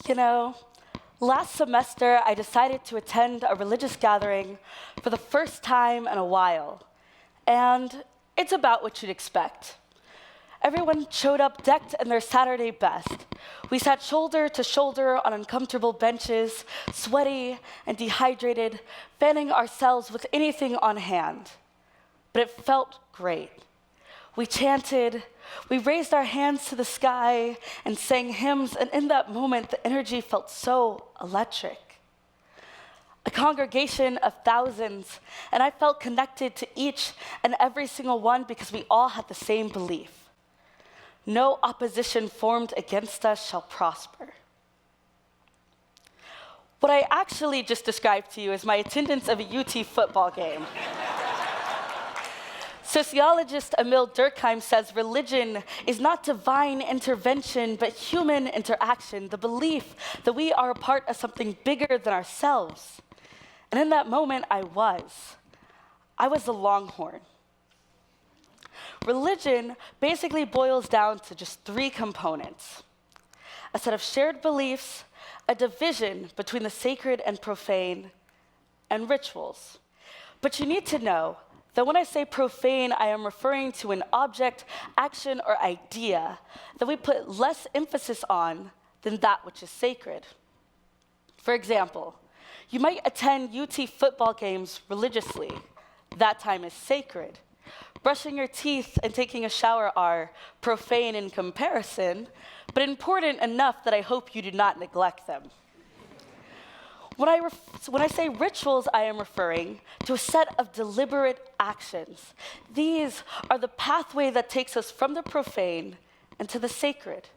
You know, last semester I decided to attend a religious gathering for the first time in a while, and it's about what you'd expect. Everyone showed up decked in their Saturday best. We sat shoulder to shoulder on uncomfortable benches, sweaty and dehydrated, fanning ourselves with anything on hand. But it felt great. We chanted, we raised our hands to the sky and sang hymns, and in that moment, the energy felt so electric. A congregation of thousands, and I felt connected to each and every single one because we all had the same belief. No opposition formed against us shall prosper. What I actually just described to you is my attendance of a UT football game. Sociologist Emil Durkheim says religion is not divine intervention, but human interaction, the belief that we are a part of something bigger than ourselves. And in that moment, I was the Longhorn. Religion basically boils down to just three components: a set of shared beliefs, a division between the sacred and profane, and rituals. But you need to know that when I say profane, I am referring to an object, action, or idea that we put less emphasis on than that which is sacred. For example, you might attend UT football games religiously. That time is sacred. Brushing your teeth and taking a shower are profane in comparison, but important enough that I hope you do not neglect them. When I say rituals, I am referring to a set of deliberate actions. These are the pathway that takes us from the profane into the sacred.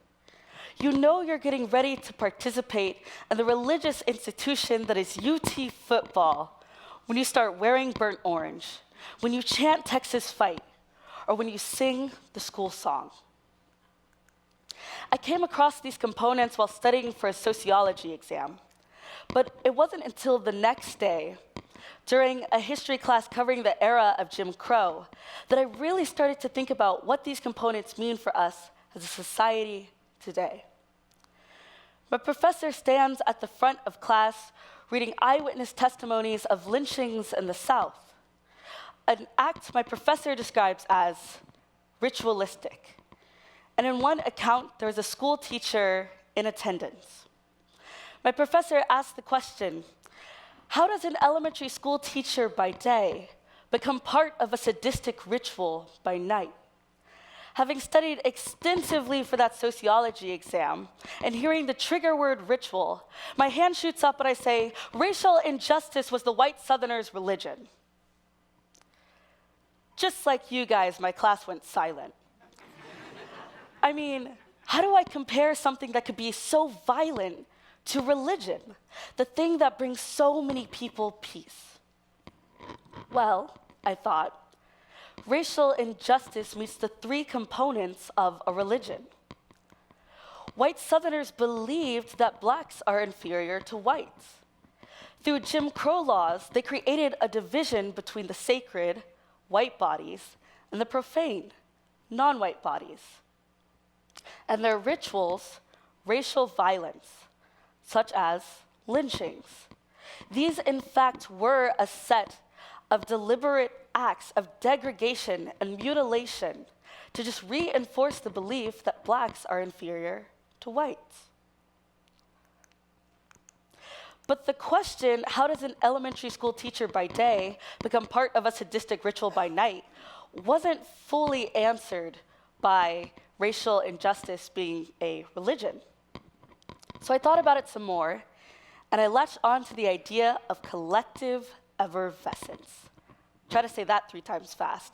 You know you're getting ready to participate in the religious institution that is UT football when you start wearing burnt orange, when you chant Texas Fight, or when you sing the school song. I came across these components while studying for a sociology exam, but it wasn't until the next day, during a history class covering the era of Jim Crow, that I really started to think about what these components mean for us as a society today. My professor stands at the front of class reading eyewitness testimonies of lynchings in the South, an act my professor describes as ritualistic. And in one account, there was a school teacher in attendance. My professor asked the question, how does an elementary school teacher by day become part of a sadistic ritual by night? Having studied extensively for that sociology exam and hearing the trigger word ritual, my hand shoots up and I say, racial injustice was the white Southerners' religion. Just like you guys, my class went silent. I mean, how do I compare something that could be so violent to religion, the thing that brings so many people peace? Well, I thought, racial injustice meets the three components of a religion. White Southerners believed that blacks are inferior to whites. Through Jim Crow laws, they created a division between the sacred, white bodies, and the profane, non-white bodies. And their rituals, racial violence, such as lynchings. These, in fact, were a set of deliberate acts of degradation and mutilation to just reinforce the belief that blacks are inferior to whites. But the question, how does an elementary school teacher by day become part of a sadistic ritual by night, wasn't fully answered by racial injustice being a religion. So I thought about it some more, and I latched on to the idea of collective effervescence. Try to say that 3 times fast.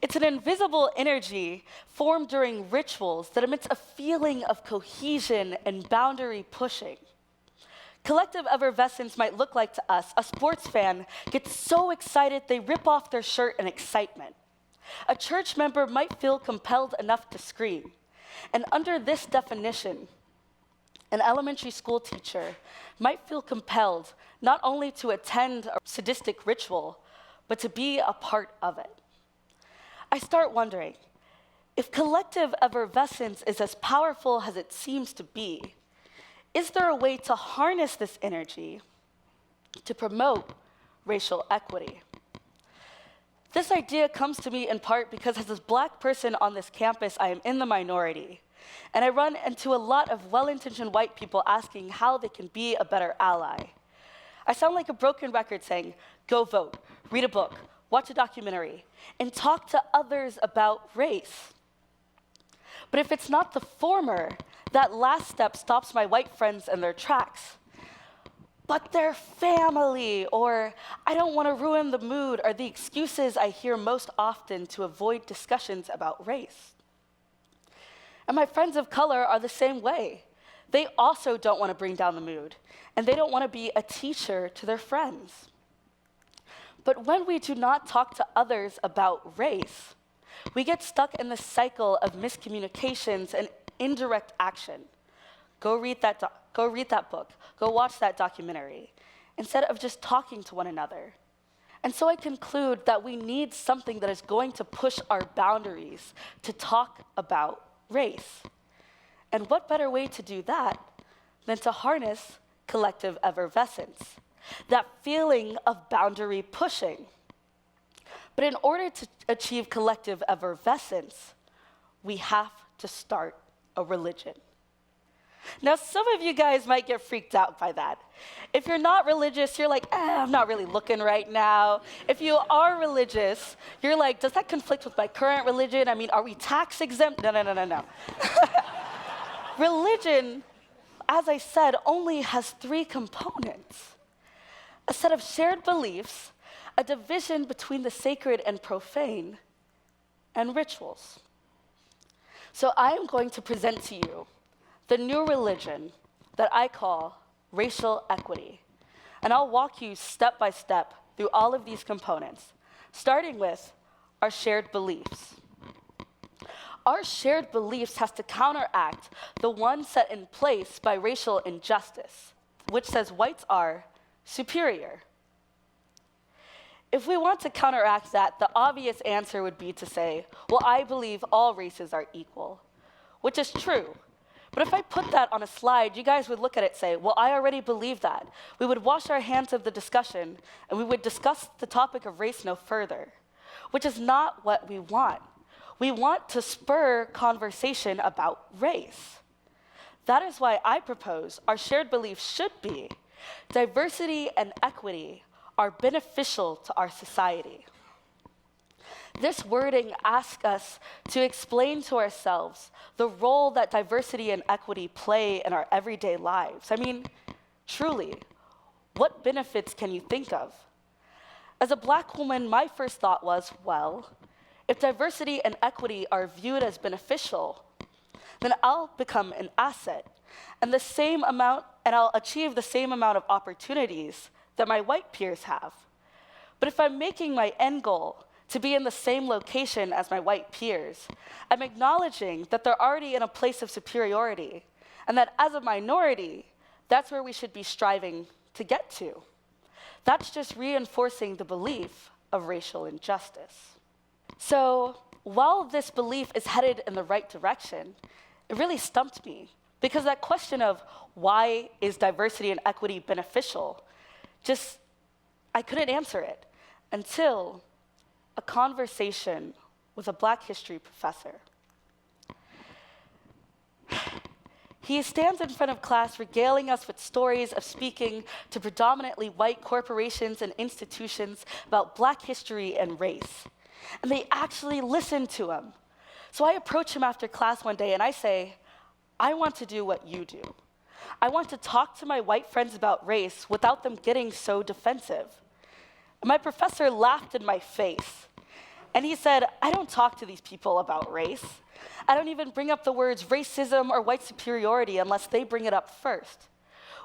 It's an invisible energy formed during rituals that emits a feeling of cohesion and boundary pushing. Collective effervescence might look like to us, a sports fan gets so excited they rip off their shirt in excitement. A church member might feel compelled enough to scream. And under this definition, an elementary school teacher might feel compelled not only to attend a sadistic ritual, but to be a part of it. I start wondering, if collective effervescence is as powerful as it seems to be, is there a way to harness this energy to promote racial equity? This idea comes to me in part because as a Black person on this campus, I am in the minority. And I run into a lot of well-intentioned white people asking how they can be a better ally. I sound like a broken record saying, go vote, read a book, watch a documentary, and talk to others about race. But if it's not the former, that last step stops my white friends in their tracks. But they're family, or I don't want to ruin the mood, are the excuses I hear most often to avoid discussions about race. And my friends of color are the same way. They also don't want to bring down the mood, and they don't want to be a teacher to their friends. But when we do not talk to others about race, we get stuck in the cycle of miscommunications and indirect action. Go read that book, go watch that documentary, instead of just talking to one another. And so I conclude that we need something that is going to push our boundaries to talk about race. And what better way to do that than to harness collective effervescence, that feeling of boundary pushing. But in order to achieve collective effervescence, we have to start a religion. Now, some of you guys might get freaked out by that. If you're not religious, you're like, I'm not really looking right now. If you are religious, you're like, does that conflict with my current religion? I mean, are we tax exempt? No. Religion, as I said, only has 3 components: a set of shared beliefs, a division between the sacred and profane, and rituals. So I am going to present to you the new religion that I call racial equity. And I'll walk you step by step through all of these components, starting with our shared beliefs. Our shared beliefs has to counteract the one set in place by racial injustice, which says whites are superior. If we want to counteract that, the obvious answer would be to say, well, I believe all races are equal, which is true. But if I put that on a slide, you guys would look at it and say, well, I already believe that. We would wash our hands of the discussion, and we would discuss the topic of race no further, which is not what we want. We want to spur conversation about race. That is why I propose our shared belief should be diversity and equity are beneficial to our society. This wording asks us to explain to ourselves the role that diversity and equity play in our everyday lives. I mean, truly, what benefits can you think of? As a Black woman, my first thought was, well, if diversity and equity are viewed as beneficial, then I'll become an asset, and I'll achieve the same amount of opportunities that my white peers have. But if I'm making my end goal to be in the same location as my white peers, I'm acknowledging that they're already in a place of superiority, and that as a minority, that's where we should be striving to get to. That's just reinforcing the belief of racial injustice. So while this belief is headed in the right direction, it really stumped me, because that question of why is diversity and equity beneficial, I couldn't answer it until a conversation with a Black history professor. He stands in front of class regaling us with stories of speaking to predominantly white corporations and institutions about Black history and race. And they actually listen to him. So I approach him after class one day and I say, I want to do what you do. I want to talk to my white friends about race without them getting so defensive. And my professor laughed in my face. And he said, I don't talk to these people about race. I don't even bring up the words racism or white superiority unless they bring it up first.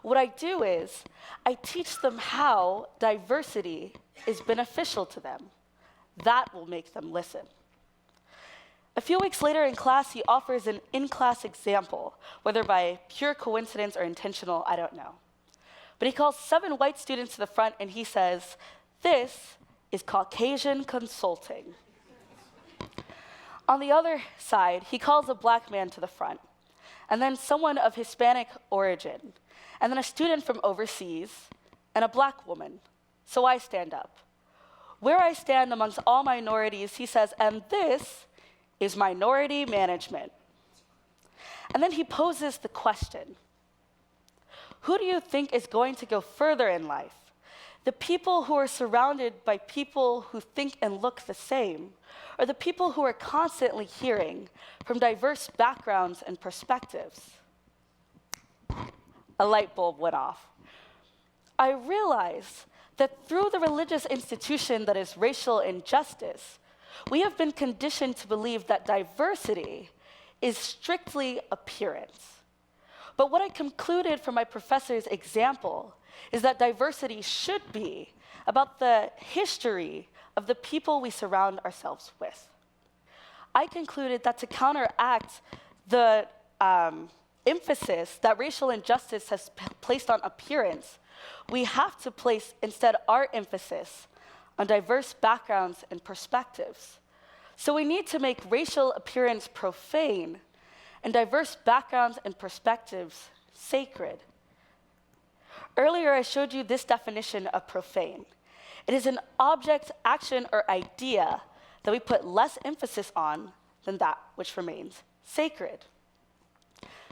What I do is, I teach them how diversity is beneficial to them. That will make them listen. A few weeks later in class, he offers an in-class example, whether by pure coincidence or intentional, I don't know. But he calls 7 white students to the front and he says, this is Caucasian consulting. On the other side, he calls a Black man to the front, and then someone of Hispanic origin. and then a student from overseas, and a black woman. So I stand up. Where I stand amongst all minorities, he says, and this is minority management. And then he poses the question, who do you think is going to go further in life? The people who are surrounded by people who think and look the same, or the people who are constantly hearing from diverse backgrounds and perspectives? A light bulb went off. I realized that through the religious institution that is racial injustice, we have been conditioned to believe that diversity is strictly appearance. But what I concluded from my professor's example is that diversity should be about the history of the people we surround ourselves with. I concluded that to counteract the emphasis that racial injustice has placed on appearance, we have to place instead our emphasis on diverse backgrounds and perspectives. So we need to make racial appearance profane and diverse backgrounds and perspectives sacred. Earlier, I showed you this definition of profane. It is an object, action, or idea that we put less emphasis on than that which remains sacred.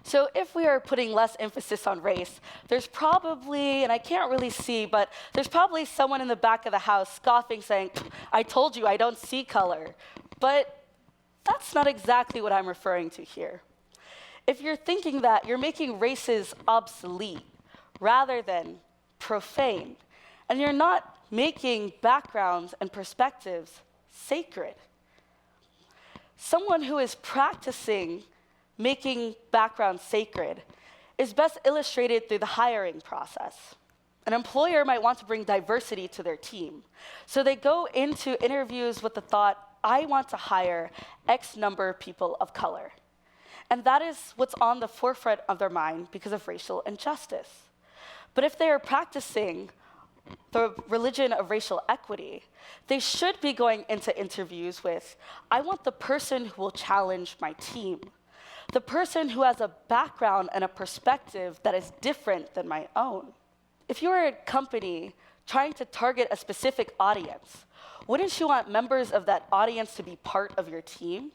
So if we are putting less emphasis on race, there's probably, and I can't really see, but there's probably someone in the back of the house scoffing, saying, I told you I don't see color. But that's not exactly what I'm referring to here. If you're thinking that, you're making races obsolete rather than profane, and you're not making backgrounds and perspectives sacred. Someone who is practicing making backgrounds sacred is best illustrated through the hiring process. An employer might want to bring diversity to their team. So they go into interviews with the thought, I want to hire X number of people of color. And that is what's on the forefront of their mind because of racial injustice. But if they are practicing the religion of racial equity, they should be going into interviews with, I want the person who will challenge my team, the person who has a background and a perspective that is different than my own. If you're a company trying to target a specific audience, wouldn't you want members of that audience to be part of your team?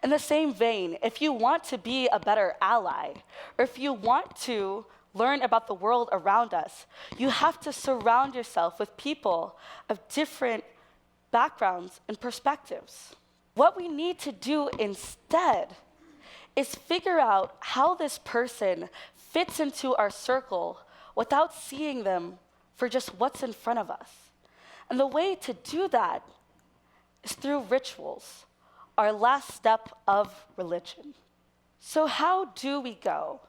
In the same vein, if you want to be a better ally, or if you want to learn about the world around us, you have to surround yourself with people of different backgrounds and perspectives. What we need to do instead is figure out how this person fits into our circle without seeing them for just what's in front of us. And the way to do that is through rituals, our last step of religion. So how do we go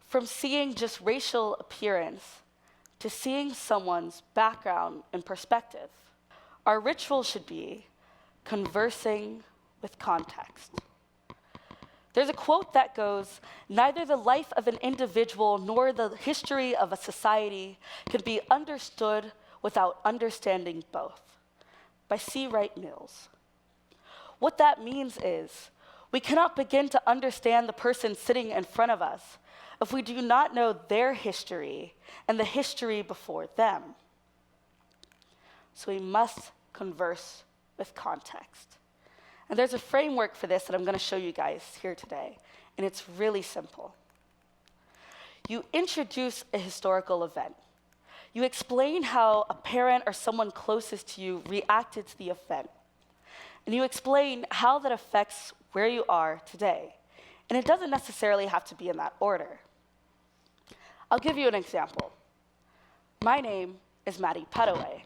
from seeing just racial appearance to seeing someone's background and perspective? Our ritual should be conversing with context. There's a quote that goes, neither the life of an individual nor the history of a society can be understood without understanding both, by C. Wright Mills. What that means is, we cannot begin to understand the person sitting in front of us if we do not know their history and the history before them. So we must converse with context. And there's a framework for this that I'm going to show you guys here today, and it's really simple. You introduce a historical event. You explain how a parent or someone closest to you reacted to the event. And you explain how that affects where you are today. And it doesn't necessarily have to be in that order. I'll give you an example. My name is Maddie Petaway.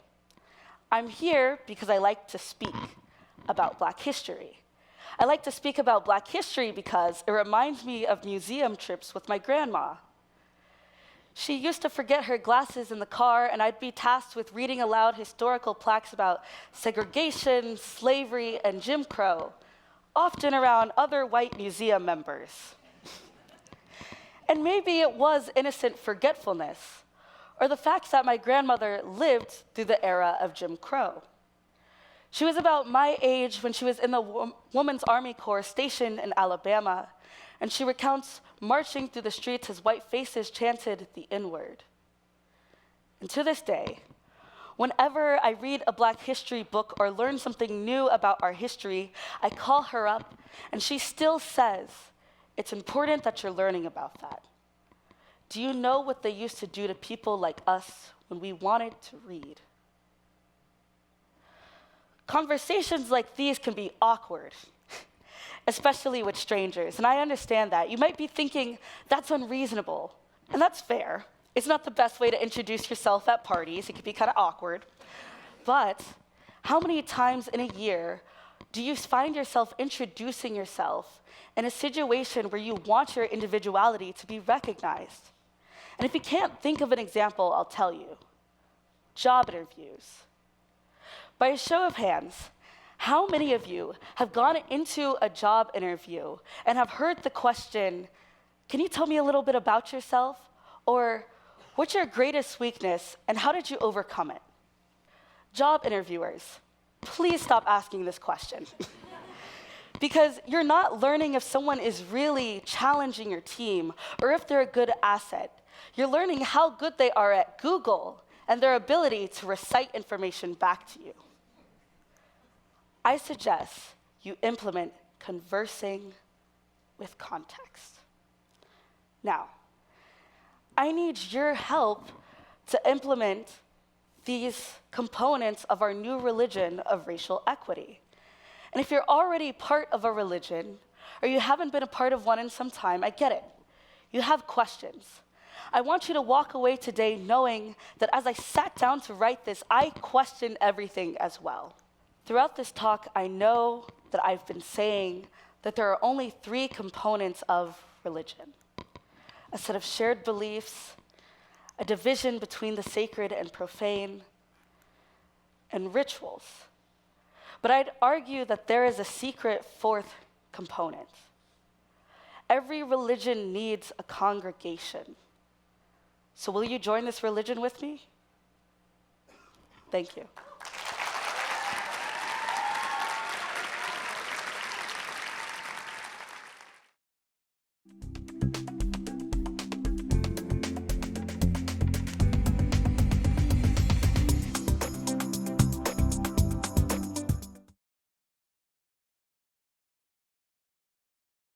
I'm here because I like to speak about Black history. I like to speak about Black history because it reminds me of museum trips with my grandma. She used to forget her glasses in the car, and I'd be tasked with reading aloud historical plaques about segregation, slavery, and Jim Crow, often around other white museum members. And maybe it was innocent forgetfulness, or the fact that my grandmother lived through the era of Jim Crow. She was about my age when she was in the Women's Army Corps stationed in Alabama, and she recounts marching through the streets as white faces chanted the N-word. And to this day, whenever I read a Black history book or learn something new about our history, I call her up, and she still says, "It's important that you're learning about that. Do you know what they used to do to people like us when we wanted to read?" Conversations like these can be awkward, especially with strangers, and I understand that. You might be thinking, that's unreasonable, and that's fair. It's not the best way to introduce yourself at parties. It can be kind of awkward. But how many times in a year do you find yourself introducing yourself in a situation where you want your individuality to be recognized? And if you can't think of an example, I'll tell you. Job interviews. By a show of hands, how many of you have gone into a job interview and have heard the question, "Can you tell me a little bit about yourself?" Or, "What's your greatest weakness and how did you overcome it?" Job interviewers, please stop asking this question. Because you're not learning if someone is really challenging your team or if they're a good asset. You're learning how good they are at Google and their ability to recite information back to you. I suggest you implement conversing with context. Now, I need your help to implement these components of our new religion of racial equity. And if you're already part of a religion, or you haven't been a part of one in some time, I get it. You have questions. I want you to walk away today knowing that as I sat down to write this, I questioned everything as well. Throughout this talk, I know that I've been saying that there are only 3 components of religion: a set of shared beliefs, a division between the sacred and profane, and rituals. But I'd argue that there is a secret 4th component. Every religion needs a congregation. So will you join this religion with me? Thank you.